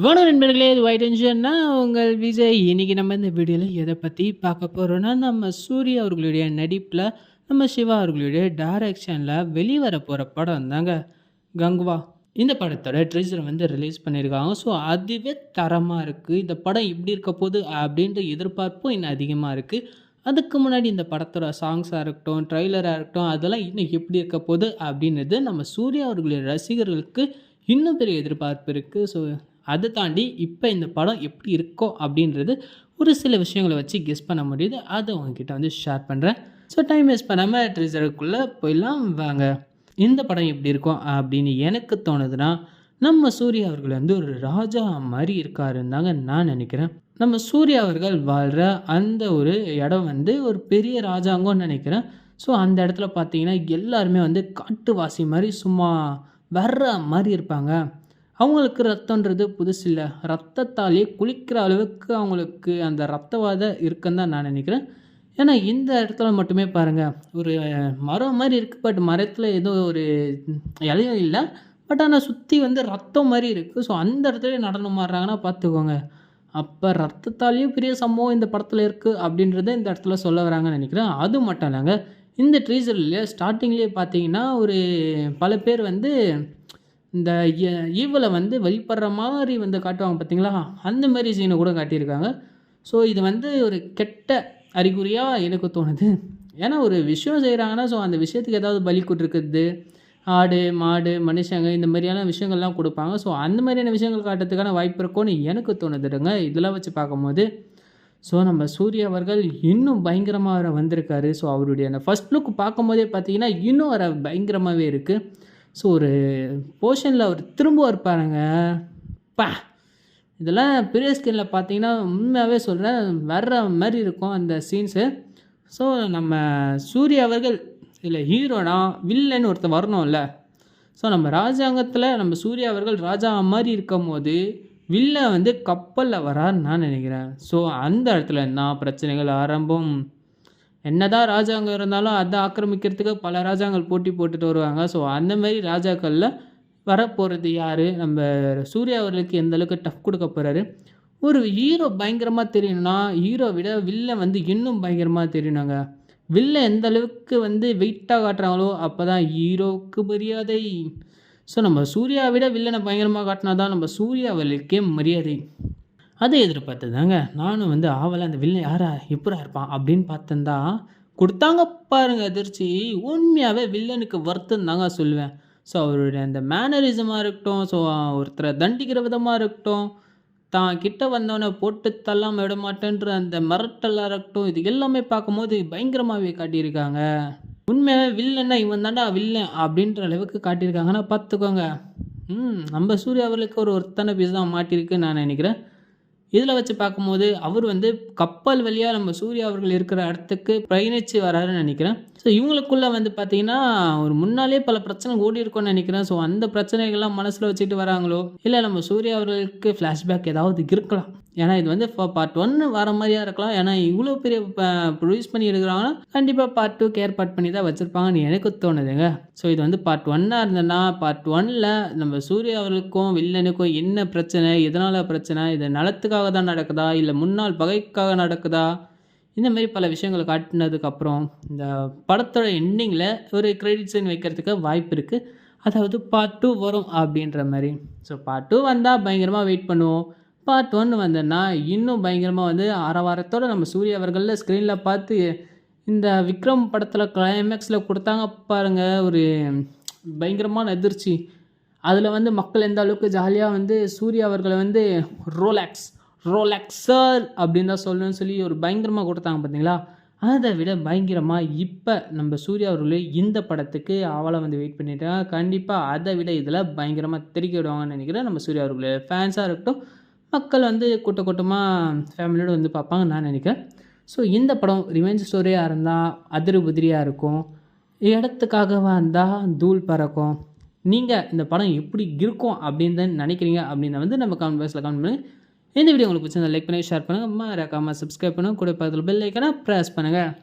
வணக்கம் நண்பர்களே, இது ஒயிட் என்ஜின்னா உங்கள் விஜய். இன்னைக்கு நம்ம இந்த வீடியோவில் எதை பற்றி பார்க்க போகிறோன்னா, நம்ம சூர்யா அவர்களுடைய நடிப்பில், நம்ம சிவா அவர்களுடைய டைரக்ஷனில் வெளிவர போகிற படம் தாங்க கங்குவா. இந்த படத்தோட ட்ரெய்லர் வந்து ரிலீஸ் பண்ணியிருக்காங்க. ஸோ அதுவே தரமாக இருக்குது. இந்த படம் எப்படி இருக்க போகுது அப்படின்ற எதிர்பார்ப்பும் இன்னும் அதிகமாக இருக்குது. அதுக்கு முன்னாடி இந்த படத்தோட சாங்ஸாக இருக்கட்டும், ட்ரெய்லராக இருக்கட்டும், அதெல்லாம் இன்னும் எப்படி இருக்க போகுது அப்படின்றது நம்ம சூர்யா அவர்களுடைய ரசிகர்களுக்கு இன்னும் பெரிய எதிர்பார்ப்பு இருக்குது. ஸோ அதை தாண்டி இப்போ இந்த படம் எப்படி இருக்கோ அப்படின்றது ஒரு சில விஷயங்களை வச்சு கெஸ் பண்ண முடியுது. அதை உங்ககிட்ட வந்து ஷேர் பண்ணுறேன். ஸோ டைம் வேஸ்ட் பண்ணாமல் ட்ரெய்லருக்குள்ளே போயிடலாம் வாங்க. இந்த படம் எப்படி இருக்கும் அப்படின்னு எனக்கு தோணுதுன்னா, நம்ம சூர்யா அவர்கள் வந்து ஒரு ராஜா மாதிரி இருக்காருன்னு தாங்க நான் நினைக்கிறேன். நம்ம சூர்யா அவர்கள் வாழ்கிற அந்த ஒரு இடம் வந்து ஒரு பெரிய ராஜாங்கன்னு நினைக்கிறேன். ஸோ அந்த இடத்துல பார்த்தீங்கன்னா எல்லாருமே வந்து காட்டுவாசி மாதிரி சும்மா வர்ற மாதிரி இருப்பாங்க. அவங்களுக்கு ரத்தன்றது புதுசு இல்லை. ரத்தத்தாலேயே குளிக்கிற அளவுக்கு அவங்களுக்கு அந்த ரத்தவாத இருக்குன்னு தான் நான் நினைக்கிறேன். ஏன்னா இந்த இடத்துல மட்டுமே பாருங்கள், ஒரு மரம் மாதிரி இருக்குது. பட் மரத்தில் ஏதோ ஒரு இலையும் இல்லை. பட் ஆனால் சுற்றி வந்து ரத்தம் மாதிரி இருக்குது. ஸோ அந்த இடத்துல நடனம் ஆடுறாங்கன்னா பார்த்துக்கோங்க. அப்போ ரத்தத்தாலேயும் பெரிய சம்பவம் இந்த படத்தில் இருக்குது அப்படின்றத இந்த இடத்துல சொல்ல வராங்கன்னு நினைக்கிறேன். அது மட்டும் இல்லைங்க, இந்த ட்ரீசர்லேயே ஸ்டார்டிங்லேயே பார்த்தீங்கன்னா ஒரு பல பேர் வந்து இந்த ஈவலை வந்து வெளிப்படுற மாதிரி வந்து காட்டுவாங்க பார்த்தீங்களா, அந்த மாதிரி சீனை கூட காட்டியிருக்காங்க. ஸோ இது வந்து ஒரு கெட்ட அறிகுறியாக எனக்கு தோணுது. ஏன்னா ஒரு விஷயம் செய்கிறாங்கன்னா, ஸோ அந்த விஷயத்துக்கு ஏதாவது பலி கொடுக்குறது, ஆடு மாடு மனுஷங்க இந்த மாதிரியான விஷயங்கள்லாம் கொடுப்பாங்க. ஸோ அந்த மாதிரியான விஷயங்கள் காட்டுறதுக்கான வாய்ப்பு இருக்கும்னு எனக்கு தோணுதுங்க இதெல்லாம் வச்சு பார்க்கும்போது. ஸோ நம்ம சூர்யா அவர்கள் இன்னும் பயங்கரமாக வர வந்திருக்காரு. ஸோ அவருடைய அந்த ஃபஸ்ட் லுக் பார்க்கும்போதே பார்த்தீங்கன்னா இன்னும் வர பயங்கரமாகவே இருக்குது. ஸோ ஒரு போர்ஷனில் அவர் திரும்ப பாருங்க, பா இதெல்லாம் பெரிய ஸ்கிரீனில் பார்த்தீங்கன்னா உண்மையாகவே சொல்கிறேன் வர்ற மாதிரி இருக்கும் அந்த சீன்ஸு. ஸோ நம்ம சூர்யா அவர்கள் இல்லை ஹீரோனா வில்லன் ஒருத்தர் வரணும்ல. ஸோ நம்ம ராஜாங்கத்தில் நம்ம சூர்யா அவர்கள் ராஜா மாதிரி இருக்கும் போது வில்லன் வந்து கப்பலில் வரான்னு நான் நினைக்கிறேன். ஸோ அந்த இடத்துல நான் பிரச்சனைகள் ஆரம்பம். என்னதான் ராஜாங்கம் இருந்தாலும் அதை ஆக்கிரமிக்கிறதுக்கு பல ராஜாங்கள் போட்டி போட்டுட்டு வருவாங்க. ஸோ அந்த மாதிரி ராஜாக்களில் வரப்போகிறது யார், நம்ம சூர்யா அவர்களுக்கு எந்த அளவுக்கு டஃப் கொடுக்க போகிறாரு. ஒரு ஹீரோ பயங்கரமாக தெரியணும்னா ஹீரோ விட வில்லன் வந்து இன்னும் பயங்கரமாக தெரியணுங்க. வில்லன் எந்த அளவுக்கு வந்து வெயிட்டாக காட்டுறாங்களோ அப்போ தான் ஹீரோவுக்கு மரியாதை. ஸோ நம்ம சூர்யா விட வில்லனை பயங்கரமாக காட்டினா தான் நம்ம சூர்யா அவர்களுக்கே மரியாதை. அதை எதிர்பார்த்து தாங்க நானும் வந்து ஆவலாக அந்த வில்லன் யாரா எப்படா இருப்பான் அப்படின்னு பார்த்தேன்தா கொடுத்தாங்க பாருங்க அதிர்ச்சி. உண்மையாகவே வில்லனுக்கு வருத்தம் தாங்க சொல்லுவேன். ஸோ அவருடைய அந்த மேனரிசமாக இருக்கட்டும், ஸோ ஒருத்தரை தண்டிக்கிற விதமாக இருக்கட்டும், தான் கிட்ட வந்தவனை போட்டு தள்ளாமல் விட மாட்டேன்ற அந்த மிரட்டலாக இருக்கட்டும், இது எல்லாமே பார்க்கும்போது பயங்கரமாகவே காட்டியிருக்காங்க. உண்மையாகவே வில்லன்னா இவன் தாண்டா வில்லன் அப்படின்ற அளவுக்கு காட்டியிருக்காங்கன்னா பார்த்துக்கோங்க. நம்ம சூர்யா அவர்களுக்கு ஒரு ஒருத்தனை பீஸ் தான் மாட்டியிருக்குன்னு நான் நினைக்கிறேன். இதில் வச்சு பார்க்கும்போது அவர் வந்து கப்பல் வழியாக நம்ம சூர்யா அவர்கள் இருக்கிற இடத்துக்கு பயணித்து வராருன்னு நினைக்கிறேன். ஸோ இவங்களுக்குள்ளே வந்து பார்த்திங்கன்னா ஒரு முன்னாலே பல பிரச்சனை ஓடி இருக்கும்னு நினைக்கிறேன். ஸோ அந்த பிரச்சனைகள்லாம் மனசில் வச்சுட்டு வராங்களோ இல்லை நம்ம சூர்யா அவர்களுக்கு ஃப்ளாஷ்பேக் ஏதாவது இருக்கலாம். ஏன்னா இது வந்து பார்ட் 1 வர மாதிரியாக இருக்கலாம். ஏன்னா இவ்வளோ பெரிய ப்ரொடியூஸ் பண்ணி எடுக்கிறாங்கன்னா கண்டிப்பாக பார்ட் 2 கேர் பண்ணி தான் வச்சுருப்பாங்கன்னு எனக்கு தோணுதுங்க. ஸோ இது வந்து பார்ட் 1 இருந்ததுன்னா பார்ட் 1ல் நம்ம சூர்யா அவர்களுக்கும் வில்லனுக்கும் என்ன பிரச்சனை, எதனால் பிரச்சனை, இது நலத்துக்காக தான் நடக்குதா இல்லை முன்னாள் பகைக்காக நடக்குதா, இந்த மாதிரி பல விஷயங்களை காட்டினதுக்கப்புறம் இந்த படத்தோட எண்டிங்கில் ஒரு கிரெடிட் சீன் வைக்கிறதுக்கு வாய்ப்பு இருக்குது. அதாவது பார்ட் 2 வரும் அப்படின்ற மாதிரி. ஸோ பார்ட் 2 வந்தால் பயங்கரமாக வெயிட் பண்ணுவோம். பார்ட் 1 வந்தேன்னா இன்னும் பயங்கரமாக வந்து ஆரவாரத்தோடு நம்ம சூர்யா அவர்களில் ஸ்க்ரீனில் பார்த்து இந்த விக்ரம் படத்தில் கிளைமேக்ஸில் கொடுத்தாங்க பாருங்கள் ஒரு பயங்கரமான அதிர்ச்சி. அதில் வந்து மக்கள் எந்த அளவுக்கு ஜாலியாக வந்து சூர்யா அவர்களை வந்து ரோலாக்ஸர் அப்படின்னு தான் சொல்லணும்னு சொல்லி ஒரு பயங்கரமாக கொடுத்தாங்க பார்த்தீங்களா. அதை விட பயங்கரமாக இப்போ நம்ம சூர்யா அவர்களே இந்த படத்துக்கு அவளை வந்து வெயிட் பண்ணிட்டாங்க. கண்டிப்பாக அதை விட இதில் பயங்கரமாக தெறிக்க விடுவாங்கன்னு நினைக்கிறேன். நம்ம சூர்யா அவர்களே ஃபேன்ஸாக இருக்கட்டும், மக்கள் வந்து கூட்டமாக ஃபேமிலியோடு வந்து பார்ப்பாங்க நான் நினைக்கிறேன். ஸோ இந்த படம் ரிவெஞ்ச் ஸ்டோரியாக இருந்தால் அதிரி புதிரியாக இருக்கும், இடத்துக்காகவா இருந்தால் தூள் பறக்கும். நீங்கள் இந்த படம் எப்படி இருக்கும் அப்படின்னு நினைக்கிறீங்க அப்படின்னு வந்து நம்ம கமெண்ட் பாக்ஸில் கமெண்ட் பண்ணுங்கள். இந்த வீடியோ உங்களுக்கு பிடிச்சிருந்தா லைக் பண்ணி ஷேர் பண்ணுங்கள், மறக்காமல் சப்ஸ்கிரைப் பண்ணுங்கள், கூட பக்கத்தில் பெல் ஐக்கானை ப்ரெஸ் பண்ணுங்கள்.